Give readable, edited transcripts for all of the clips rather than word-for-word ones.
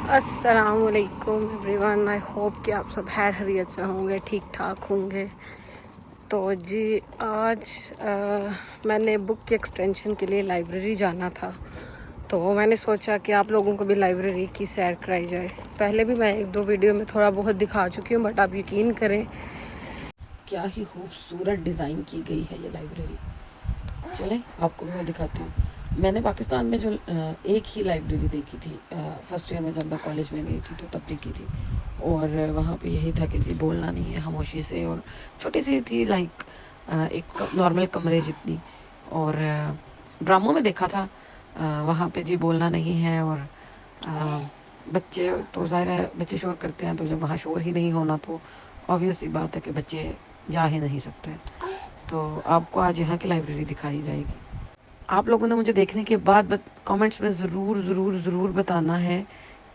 अस्सलामुअलैकुम everyone. I hope कि आप सब खैर खैरियत से होंगे, ठीक ठाक होंगे। तो जी आज मैंने बुक के एक्सटेंशन के लिए लाइब्रेरी जाना था, तो मैंने सोचा कि आप लोगों को भी लाइब्रेरी की सैर कराई जाए। पहले भी मैं एक दो वीडियो में थोड़ा बहुत दिखा चुकी हूँ, बट आप यकीन करें क्या ही खूबसूरत डिज़ाइन की गई है ये लाइब्रेरी। चलें आपको मैं दिखाती हूँ। मैंने पाकिस्तान में जो एक ही लाइब्रेरी देखी थी फर्स्ट ईयर में, जब मैं कॉलेज में गई थी तो तब देखी थी। और वहाँ पे यही था कि जी बोलना नहीं है खामोशी से, और छोटी सी थी, लाइक एक नॉर्मल कमरे जितनी। और ड्रामों में देखा था वहाँ पे जी बोलना नहीं है, और बच्चे तो ज़ाहिर है बच्चे शोर करते हैं, तो जब वहाँ शोर ही नहीं होना तो ऑब्वियस सी बात है कि बच्चे जा ही नहीं सकते। तो आपको आज यहाँ की लाइब्रेरी दिखाई जाएगी। आप लोगों ने मुझे देखने के बाद कमेंट्स में ज़रूर ज़रूर ज़रूर बताना है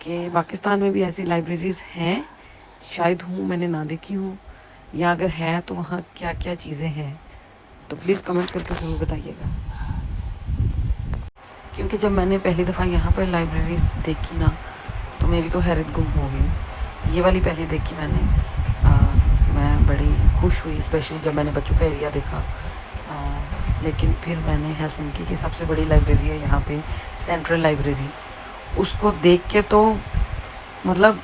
कि पाकिस्तान में भी ऐसी लाइब्रेरीज़ हैं, शायद हूँ मैंने ना देखी हूँ, या अगर है तो वहाँ क्या क्या चीज़ें हैं, तो प्लीज़ कमेंट करके ज़रूर बताइएगा। क्योंकि जब मैंने पहली दफ़ा यहाँ पर लाइब्रेरीज देखी ना, तो मेरी तो हैरत गुम हो गई। ये वाली पहली देखी मैंने, मैं बड़ी खुश हुई, स्पेशली जब मैंने बच्चों का एरिया देखा। लेकिन फिर मैंने हेलसिंकी की सबसे बड़ी लाइब्रेरी है यहाँ पे, सेंट्रल लाइब्रेरी, उसको देख के तो मतलब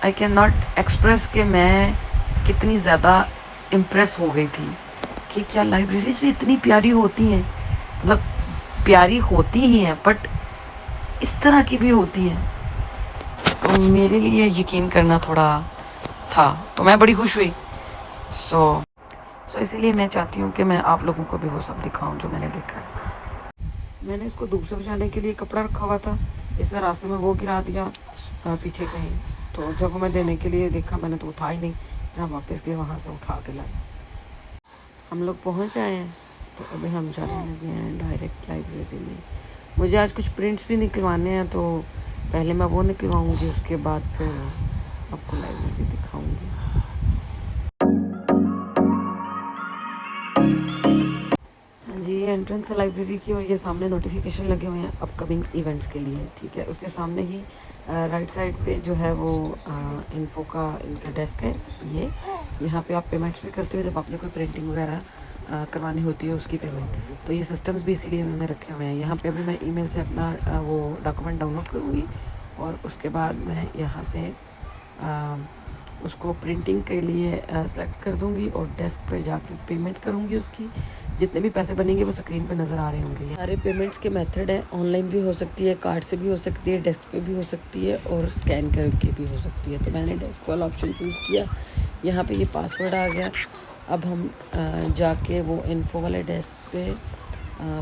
आई कैन नॉट एक्सप्रेस कि मैं कितनी ज़्यादा इम्प्रेस हो गई थी कि क्या लाइब्रेरीज भी इतनी प्यारी होती हैं। मतलब प्यारी होती ही हैं, बट इस तरह की भी होती हैं। तो मेरे लिए यकीन करना थोड़ा था, तो मैं बड़ी खुश हुई। सो इसीलिए मैं चाहती हूँ कि मैं आप लोगों को भी वो सब दिखाऊं जो मैंने देखा है। मैंने इसको धूप से बचाने के लिए कपड़ा रखा हुआ था, इस रास्ते में वो गिरा दिया पीछे कहीं, तो जब मैं देने के लिए देखा मैंने तो उठा ही नहीं, फिर हम वापस गए वहाँ से उठा के लाए। हम लोग पहुँच आए हैं, तो अभी हम जाने लगे हैं डायरेक्ट लाइब्रेरी में। मुझे आज कुछ प्रिंट्स भी निकलवाने हैं, तो पहले मैं वो निकलवाऊँगी, उसके बाद फिर आपको लाइब्रेरी दिखाऊँगी। जी एंट्रेंस है लाइब्रेरी की, और ये सामने नोटिफिकेशन लगे हुए हैं अपकमिंग इवेंट्स के लिए, ठीक है। उसके सामने ही राइट साइड पे जो है वो इन्फो का इनका डेस्क है। ये यहाँ पे आप पेमेंट्स भी करते हो जब आपने कोई प्रिंटिंग वगैरह करवानी होती है उसकी पेमेंट, तो ये सिस्टम्स भी इसीलिए उन्होंने रखे हुए हैं। यहाँ पे अभी मैं ईमेल से अपना वो डॉक्यूमेंट डाउनलोड करूँगी, और उसके बाद मैं यहाँ से उसको प्रिंटिंग के लिए सेलेक्ट कर दूंगी, और डेस्क पर जाके पेमेंट करूंगी। उसकी जितने भी पैसे बनेंगे वो स्क्रीन पे नज़र आ रहे होंगे। सारे पेमेंट्स के मेथड है, ऑनलाइन भी हो सकती है, कार्ड से भी हो सकती है, डेस्क पे भी हो सकती है, और स्कैन करके भी हो सकती है। तो मैंने डेस्क वाला ऑप्शन चूज़ किया। यहाँ पे ये पासवर्ड आ गया। अब हम जाके वो इन्फो वाले डेस्क पे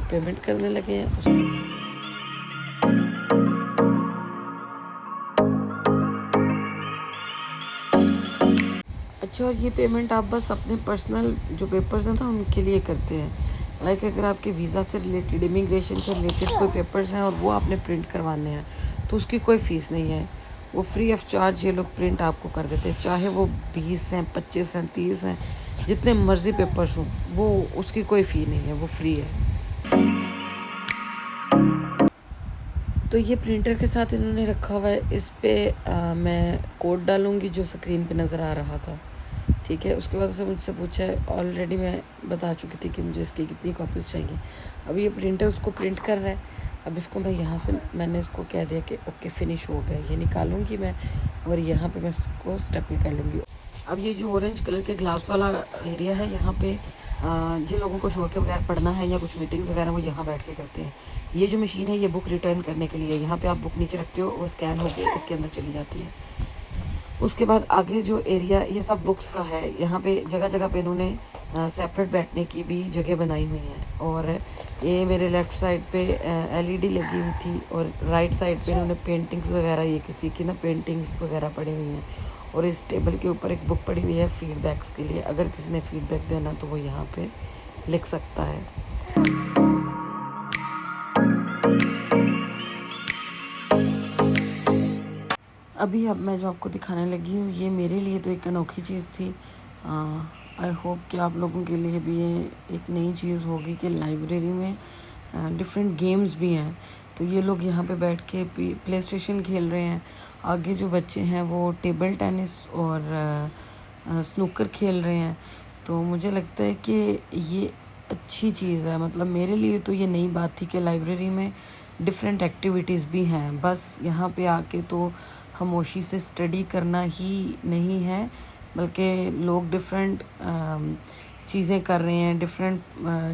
पेमेंट करने लगे हैं। अच्छा, और ये पेमेंट आप बस अपने पर्सनल जो पेपर्स हैं ना उनके लिए करते हैं। लाइक अगर आपके वीज़ा से रिलेटेड, इमिग्रेशन से रिलेटेड कोई पेपर्स हैं और वो आपने प्रिंट करवाने हैं, तो उसकी कोई फ़ीस नहीं है, वो फ्री ऑफ चार्ज ये लोग प्रिंट आपको कर देते हैं। चाहे वो 20 हैं, 25 हैं, 30 हैं, जितने मर्ज़ी पेपर्स हों, वो उसकी कोई फ़ी नहीं है, वो फ्री है। तो ये प्रिंटर के साथ इन्होंने रखा हुआ है। इस पर मैं कोड डालूँगी जो स्क्रीन पे नज़र आ रहा था, ठीक है। उसके बाद उसने मुझसे पूछा है, ऑलरेडी मैं बता चुकी थी कि मुझे इसकी कितनी कॉपीज़ चाहिए। अब ये प्रिंटर उसको प्रिंट कर रहा है। अब इसको मैं यहाँ से, मैंने इसको कह दिया कि ओके फिनिश हो गया, ये निकालूंगी मैं, और यहाँ पे मैं इसको स्टेपल कर लूँगी। अब ये जो ऑरेंज कलर के ग्लास वाला एरिया है, यहाँ पे जिन लोगों को शो के बगैर पढ़ना है या कुछ मीटिंग्स वगैरह वो यहाँ बैठ के करते हैं। ये जो मशीन है ये बुक रिटर्न करने के लिए, यहाँ पे आप बुक नीचे रखते हो, वो स्कैन होकर इसके अंदर चली जाती है। उसके बाद आगे जो एरिया ये सब बुक्स का है, यहाँ पे जगह जगह पे इन्होंने सेपरेट बैठने की भी जगह बनाई हुई है। और ये मेरे लेफ़्ट साइड पे एलईडी लगी हुई थी, और राइट साइड पे इन्होंने पेंटिंग्स वगैरह, ये किसी की ना पेंटिंग्स वगैरह पड़ी हुई हैं। और इस टेबल के ऊपर एक बुक पड़ी हुई है फीडबैक्स के लिए, अगर किसी ने फीडबैक देना तो वो यहाँ पे लिख सकता है। अभी अब मैं जो आपको दिखाने लगी हूँ, ये मेरे लिए तो एक अनोखी चीज़ थी। आई होप कि आप लोगों के लिए भी ये एक नई चीज़ होगी कि लाइब्रेरी में डिफरेंट गेम्स भी हैं। तो ये लोग यहाँ पे बैठ के प्ले स्टेशन खेल रहे हैं। आगे जो बच्चे हैं वो टेबल टेनिस और स्नूकर खेल रहे हैं। तो मुझे लगता है कि ये अच्छी चीज़ है। मतलब मेरे लिए तो ये नई बात थी कि लाइब्रेरी में डिफरेंट एक्टिविटीज़ भी हैं। बस यहाँ पे आके तो खामोशी से स्टडी करना ही नहीं है, बल्कि लोग डिफरेंट चीज़ें कर रहे हैं, डिफरेंट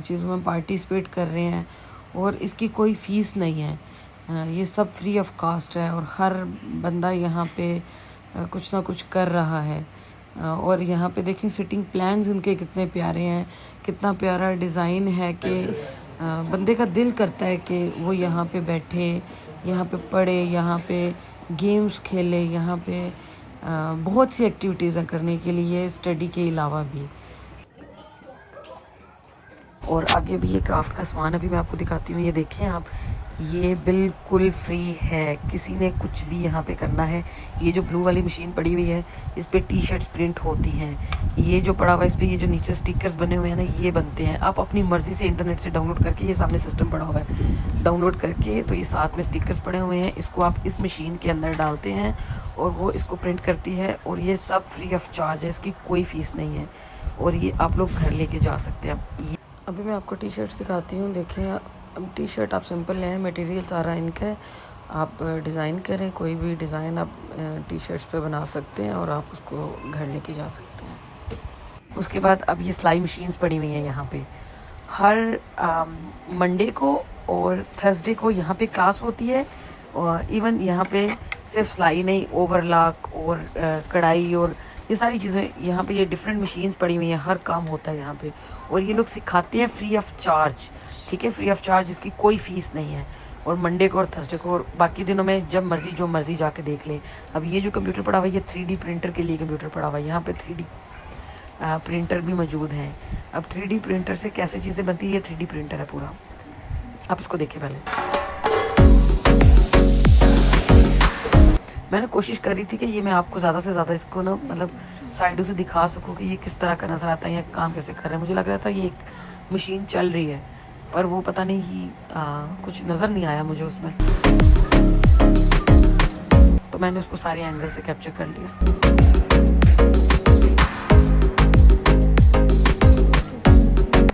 चीज़ों में पार्टिसिपेट कर रहे हैं और इसकी कोई फ़ीस नहीं है। ये सब फ्री ऑफ कास्ट है और हर बंदा यहाँ पे कुछ ना कुछ कर रहा है। और यहाँ पे देखें सिटिंग प्लान्स उनके कितने प्यारे हैं, कितना प्यारा डिज़ाइन है कि बंदे का दिल करता है कि वो यहाँ पे बैठे, यहाँ पे पढ़े, यहाँ पे गेम्स खेले। यहाँ पे बहुत सी एक्टिविटीज़ हैं करने के लिए स्टडी के अलावा भी। और आगे भी ये क्राफ्ट का सामान अभी मैं आपको दिखाती हूँ। ये देखें आप, ये बिल्कुल फ्री है, किसी ने कुछ भी यहाँ पे करना है। ये जो ब्लू वाली मशीन पड़ी हुई है, इस पे टी शर्ट्स प्रिंट होती हैं। ये जो पड़ा हुआ है, इस पे ये जो नीचे स्टिकर्स बने हुए हैं ना, ये बनते हैं। आप अपनी मर्ज़ी से इंटरनेट से डाउनलोड करके, ये सामने सिस्टम पड़ा हुआ है, डाउनलोड करके तो ये साथ में स्टिकर्स पड़े हुए हैं, इसको आप इस मशीन के अंदर डालते हैं और वो इसको प्रिंट करती है। और ये सब फ्री ऑफ चार्ज है, इसकी कोई फ़ीस नहीं है और ये आप लोग घर लेके जा सकते हैं। अभी मैं आपको टी शर्ट्स दिखाती हूँ। देखें, अब टी शर्ट आप सिंपल लें, मटेरियल सारा इनका है। आप डिज़ाइन करें, कोई भी डिज़ाइन आप टी शर्ट्स पे बना सकते हैं और आप उसको घर लेके जा सकते हैं। उसके बाद अब ये सिलाई मशीन्स पड़ी हुई हैं यहाँ पे। हर मंडे को और थर्सडे को यहाँ पे क्लास होती है। और इवन यहाँ पे सिर्फ सिलाई नहीं, ओवरलॉक और कढ़ाई और ये सारी चीज़ें यहाँ पे, ये डिफरेंट मशीन्स पड़ी हुई हैं, हर काम होता है यहाँ पे। और ये लोग सिखाते हैं फ्री ऑफ चार्ज, ठीक है, फ्री ऑफ चार्ज, इसकी कोई फ़ीस नहीं है। और मंडे को और थर्सडे को और बाकी दिनों में जब मर्ज़ी जो मर्ज़ी जाके देख लें। अब ये जो कंप्यूटर पड़ा हुआ है, ये 3D प्रिंटर के लिए कंप्यूटर पड़ा हुआ है। यहाँ पे 3D प्रिंटर भी मौजूद हैं। अब 3D प्रिंटर से कैसे चीज़ें बनती है, ये 3D प्रिंटर है पूरा। आप इसको देखिए। पहले मैंने कोशिश करी थी कि ये मैं आपको ज़्यादा से ज़्यादा इसको ना, मतलब साइडों से दिखा सकूं कि ये किस तरह का नज़र आता है या काम कैसे कर रहे हैं। मुझे लग रहा था ये एक मशीन चल रही है, पर वो पता नहीं ही कुछ नज़र नहीं आया मुझे उसमें, तो मैंने उसको सारे एंगल से कैप्चर कर लिया।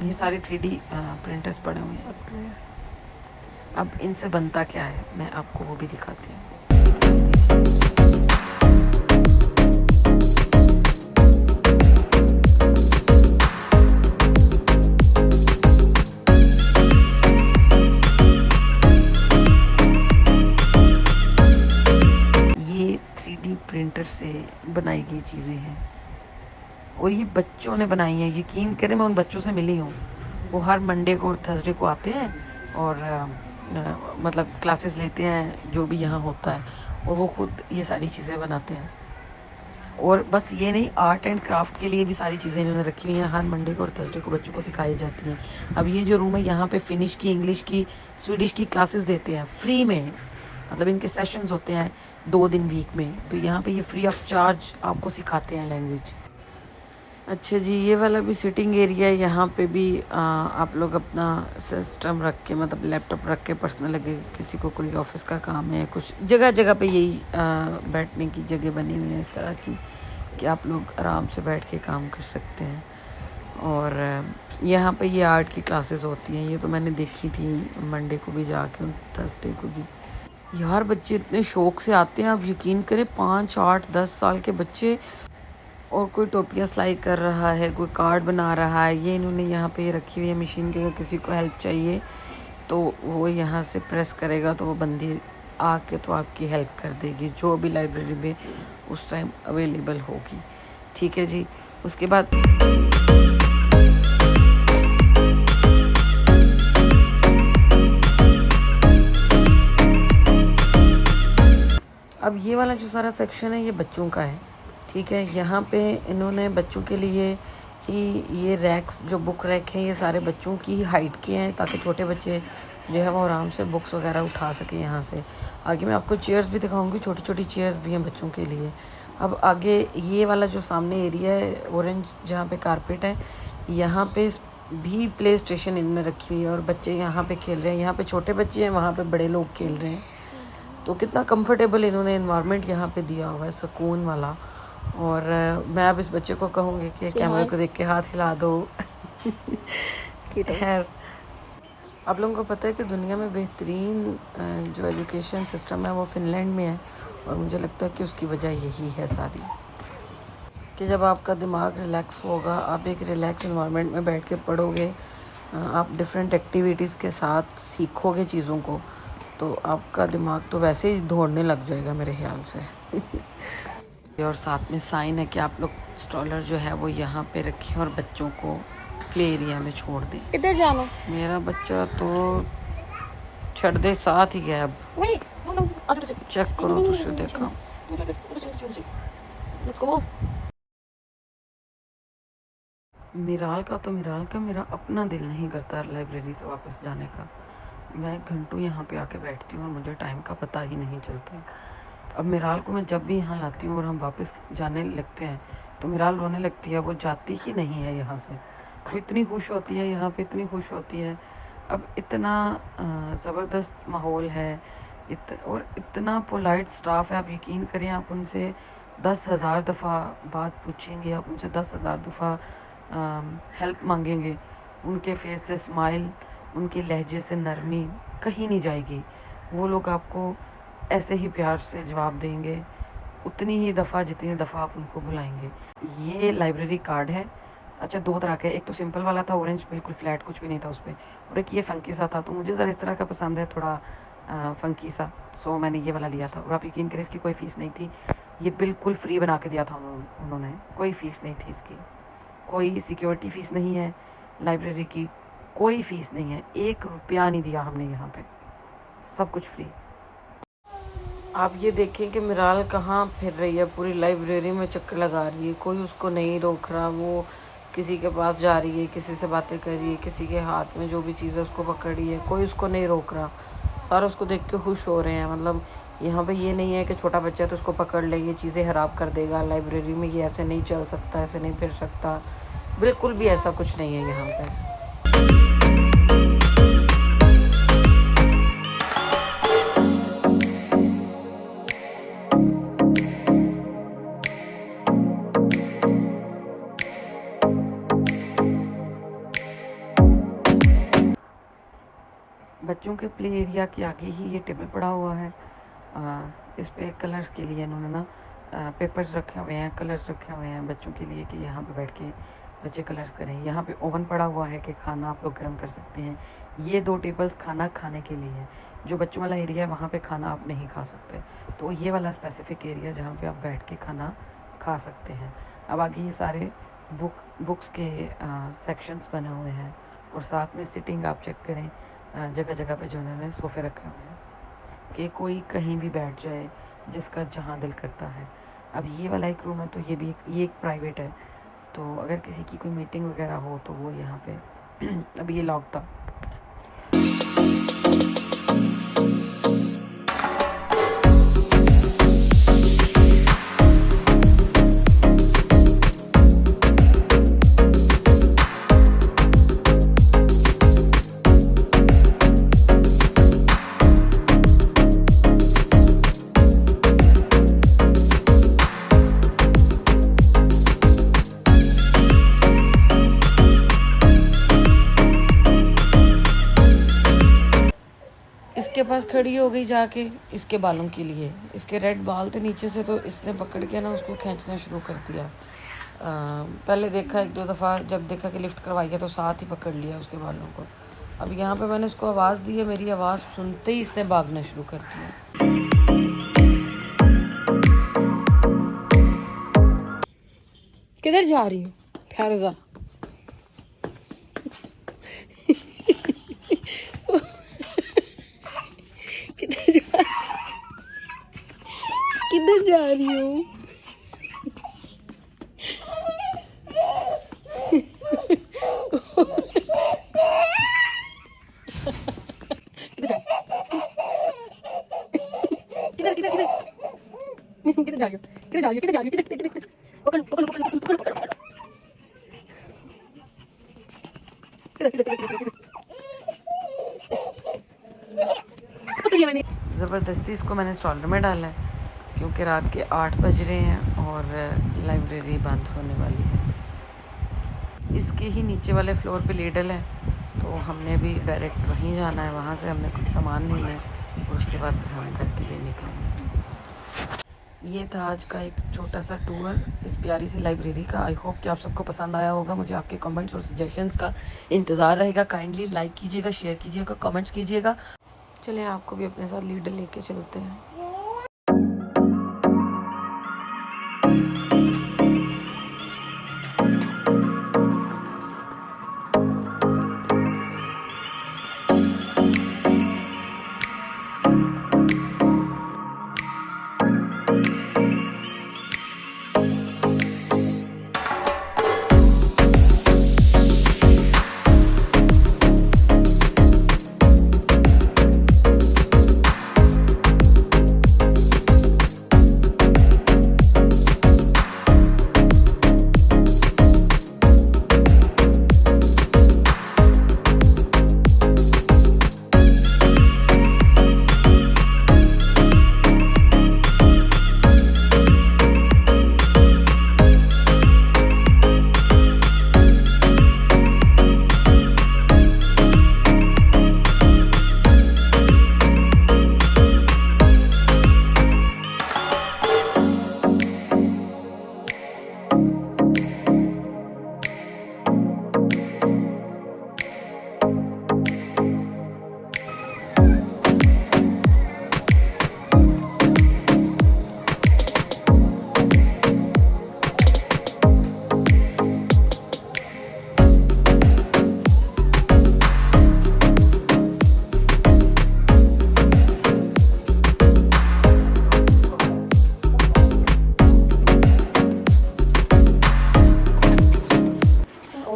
ये सारे 3D प्रिंटर्स पड़े हुए हैं। अब इनसे बनता क्या है मैं आपको वो भी दिखाती हूँ। ये 3D प्रिंटर से बनाई गई चीज़ें हैं और ये बच्चों ने बनाई हैं। यकीन करें, मैं उन बच्चों से मिली हूँ। वो हर मंडे को और थर्सडे को आते हैं और मतलब क्लासेस लेते हैं जो भी यहाँ होता है, और वो खुद ये सारी चीज़ें बनाते हैं। और बस ये नहीं, आर्ट एंड क्राफ्ट के लिए भी सारी चीज़ें इन्होंने रखी हुई हैं। हर मंडे को और थर्सडे को बच्चों को सिखाई जाती हैं। अब ये जो रूम है, यहाँ पे फिनिश की, इंग्लिश की, स्वीडिश की क्लासेस देते हैं फ्री में। मतलब इनके सेशंस होते हैं 2 दिन वीक में, तो यहाँ पे ये फ्री ऑफ चार्ज आपको सिखाते हैं लैंग्वेज। अच्छा जी, ये वाला भी सिटिंग एरिया है। यहाँ पे भी आप लोग अपना सिस्टम रख के, मतलब लैपटॉप रख के पर्सनल लगे, किसी को कोई ऑफिस का काम है, कुछ जगह जगह पे यही बैठने की जगह बनी हुई है इस तरह की कि आप लोग आराम से बैठ के काम कर सकते हैं। और यहाँ पे ये आर्ट की क्लासेस होती हैं। ये तो मैंने देखी थी मंडे को भी जाके, थर्सडे को भी। यार बच्चे इतने शौक से आते हैं, आप यकीन करें, 5, 8, 10 साल के बच्चे। और कोई टोपियाँ सिलाई कर रहा है, कोई कार्ड बना रहा है। ये इन्होंने यहाँ पे रखी हुई है मशीन के, अगर किसी को हेल्प चाहिए तो वो यहाँ से प्रेस करेगा तो वो बंदी आके तो आपकी हेल्प कर देगी, जो भी लाइब्रेरी में उस टाइम अवेलेबल होगी। ठीक है जी। उसके बाद अब ये वाला जो सारा सेक्शन है, ये बच्चों का है। ठीक है, यहाँ पे इन्होंने बच्चों के लिए ही ये रैक्स, जो बुक रैक हैं, ये सारे बच्चों की हाइट के हैं, ताकि छोटे बच्चे जो है वो आराम से बुक्स वगैरह उठा सकें यहाँ से। आगे मैं आपको चेयर्स भी दिखाऊंगी, छोटी छोटी चेयर्स भी हैं बच्चों के लिए। अब आगे ये वाला जो सामने एरिया है ऑरेंज, जहाँ पे कारपेट है, यहाँ पे भी प्ले स्टेशन इनमें रखी हुई है और बच्चे यहाँ पे खेल रहे हैं। यहाँ पे छोटे बच्चे हैं, वहाँ पे बड़े लोग खेल रहे हैं। तो कितना कंफर्टेबल इन्होंने इन्वायरमेंट यहाँ पे दिया हुआ है, सुकून वाला। और मैं अब इस बच्चे को कहूँगी कि कैमरे को देख के हाथ हिला दो। खैर, आप लोगों को पता है कि दुनिया में बेहतरीन जो एजुकेशन सिस्टम है वो फ़िनलैंड में है, और मुझे लगता है कि उसकी वजह यही है सारी, कि जब आपका दिमाग रिलैक्स होगा, आप एक रिलैक्स इन्वायरमेंट में बैठ के पढ़ोगे, आप डिफरेंट एक्टिविटीज़ के साथ सीखोगे चीज़ों को, तो आपका दिमाग तो वैसे ही दौड़ने लग जाएगा मेरे ख्याल से। और साथ में साइन है कि आप लोग स्ट्रॉलर जो है वो यहाँ पे रखें और बच्चों को प्ले एरिया में छोड़ दें। इधर जाना। मेरा बच्चा तो छड़ दे साथ ही गया। अब चेक करो तो देखा। मिराल का मेरा अपना दिल नहीं करता लाइब्रेरी से वापस जाने का। मैं घंटों यहाँ पे आके बैठती हूँ और मुझे टाइम का पता ही नहीं चलता। अब मिराल को मैं जब भी यहाँ लाती हूँ और हम वापस जाने लगते हैं तो मिराल रोने लगती है, वो जाती ही नहीं है यहाँ से। तो इतनी खुश होती है यहाँ पे, इतनी खुश होती है। अब इतना ज़बरदस्त माहौल है, और इतना पोलाइट स्टाफ है। आप यकीन करें, आप उनसे 10,000 दफ़ा बात पूछेंगे, आप उनसे 10,000 दफ़ा हेल्प मांगेंगे, उनके फेस से स्माइल, उनके लहजे से नरमी कहीं नहीं जाएगी। वो लोग आपको ऐसे ही प्यार से जवाब देंगे उतनी ही दफ़ा जितनी दफ़ा आप उनको बुलाएंगे। ये लाइब्रेरी कार्ड है। अच्छा, 2 तरह के, एक तो सिंपल वाला था, ऑरेंज बिल्कुल फ्लैट, कुछ भी नहीं था उस पर, और एक ये फंकी सा था। तो मुझे ज़रा इस तरह का पसंद है, थोड़ा फंकी सा, सो मैंने ये वाला लिया था। और आप यकीन करें, इसकी कोई फ़ीस नहीं थी, ये बिल्कुल फ्री बना के दिया था उन्होंने, कोई फ़ीस नहीं थी इसकी, कोई सिक्योरिटी फ़ीस नहीं है लाइब्रेरी की, कोई फ़ीस नहीं है, 1 रुपया नहीं दिया हमने यहाँ पे, सब कुछ फ्री। आप ये देखें कि मिराल कहाँ फिर रही है, पूरी लाइब्रेरी में चक्कर लगा रही है, कोई उसको नहीं रोक रहा। वो किसी के पास जा रही है, किसी से बातें कर रही है, किसी के हाथ में जो भी चीज़ है उसको पकड़ी है, कोई उसको नहीं रोक रहा। सारे उसको देख के खुश हो रहे हैं। मतलब यहाँ पे ये नहीं है कि छोटा बच्चा है तो उसको पकड़ ले, ये चीज़ें ख़राब कर देगा, लाइब्रेरी में ये ऐसे नहीं चल सकता, ऐसे नहीं फिर सकता, बिल्कुल भी ऐसा कुछ नहीं है यहाँ पे। बच्चों के प्ले एरिया के आगे ही ये टेबल पड़ा हुआ है। इस पे कलर्स के लिए इन्होंने ना पेपर्स रखे हुए हैं, कलर्स रखे हुए हैं बच्चों के लिए कि यहाँ पे बैठ के बच्चे कलर्स करें। यहाँ पे ओवन पड़ा हुआ है कि खाना आप लोग गर्म कर सकते हैं। ये 2 टेबल्स खाना खाने के लिए हैं। जो बच्चों वाला एरिया है वहाँ पे खाना आप नहीं खा सकते, तो ये वाला स्पेसिफिक एरिया जहाँ पे आप बैठ के खाना खा सकते हैं। अब आगे ये सारे बुक्स के सेक्शंस बने हुए हैं, और साथ में सिटिंग आप चेक करें, जगह जगह पे जो उन्होंने सोफ़े रखे हुए हैं कि कोई कहीं भी बैठ जाए जिसका जहाँ दिल करता है। अब ये वाला एक रूम है, तो ये एक प्राइवेट है, तो अगर किसी की कोई मीटिंग वगैरह हो तो वो यहाँ पे अब ये लॉक था। इसके पास खड़ी हो गई जाके इसके बालों के लिए। इसके रेड बाल थे नीचे से, तो इसने पकड़ के ना उसको खींचना शुरू कर दिया। पहले देखा 1-2 दफ़ा, जब देखा कि लिफ्ट करवाई है तो साथ ही पकड़ लिया उसके बालों को। अब यहाँ पे मैंने इसको आवाज़ दी है, मेरी आवाज़ सुनते ही इसने भागना शुरू कर दिया। किधर जा रही हूँ? खैर जा। किधर जा रही हूँ? किधर जा रही हो? पकड़ लो। ज़बरदस्ती इसको मैंने स्टॉलर में डाला है क्योंकि रात के 8 बज रहे हैं और लाइब्रेरी बंद होने वाली है। इसके ही नीचे वाले फ्लोर पे लीडल है, तो हमने भी डायरेक्ट वहीं जाना है। वहाँ से हमने कुछ सामान लेना है और उसके बाद हम घर के लिए निकलेंगे। ये था आज का एक छोटा सा टूर इस प्यारी सी लाइब्रेरी का। आई होप कि आप सबको पसंद आया होगा। मुझे आपके कमेंट्स और सजेशंस का इंतज़ार रहेगा। काइंडली लाइक कीजिएगा, शेयर कीजिएगा, कमेंट्स कीजिएगा। चलिए आपको भी अपने साथ लीडर लेके चलते हैं।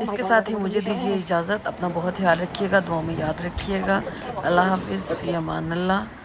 इसके साथ ही मुझे दीजिए इजाज़त। अपना बहुत ख्याल रखिएगा, दुआ में याद रखिएगा। अल्लाह हाफिज़, फ़ी अमान अल्लाह।